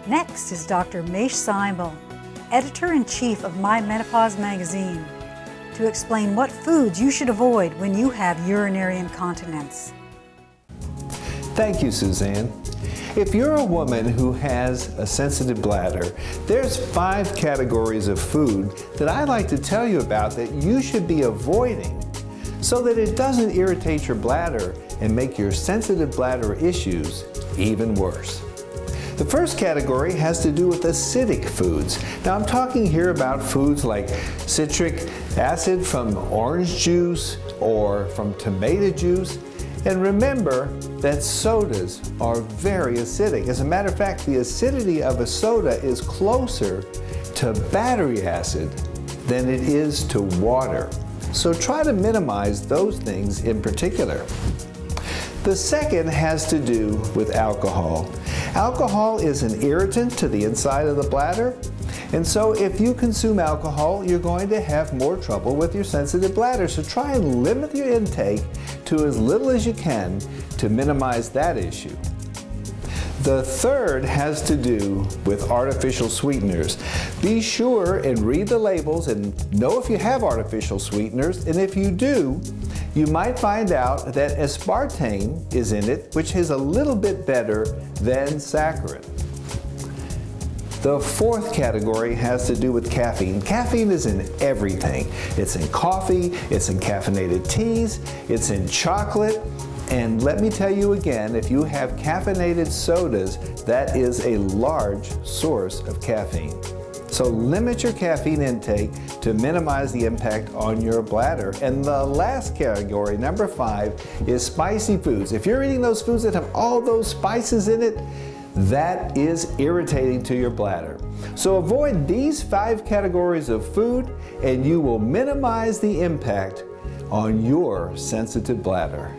Next is Dr. Mache Seibel, Editor-in-Chief of My Menopause Magazine, to explain what foods you should avoid when you have urinary incontinence. Thank you, Suzanne. If you're a woman who has a sensitive bladder, there's 5 categories of food that I'd like to tell you about that you should be avoiding so that it doesn't irritate your bladder and make your sensitive bladder issues even worse. The first category has to do with acidic foods. Now I'm talking here about foods like citric acid from orange juice or from tomato juice. And remember that sodas are very acidic. As a matter of fact, the acidity of a soda is closer to battery acid than it is to water. So try to minimize those things in particular. The second has to do with alcohol. Alcohol is an irritant to the inside of the bladder, and so if you consume alcohol, you're going to have more trouble with your sensitive bladder. So try and limit your intake to as little as you can to minimize that issue. The third has to do with artificial sweeteners. Be sure and read the labels and know if you have artificial sweeteners, and if you do, you might find out that aspartame is in it, which is a little bit better than saccharin. The fourth category has to do with caffeine. Caffeine is in everything. It's in coffee, it's in caffeinated teas, it's in chocolate, and let me tell you again, if you have caffeinated sodas, that is a large source of caffeine. So limit your caffeine intake to minimize the impact on your bladder. And the last category, number 5, is spicy foods. If you're eating those foods that have all those spices in it, that is irritating to your bladder. So avoid these 5 categories of food and you will minimize the impact on your sensitive bladder.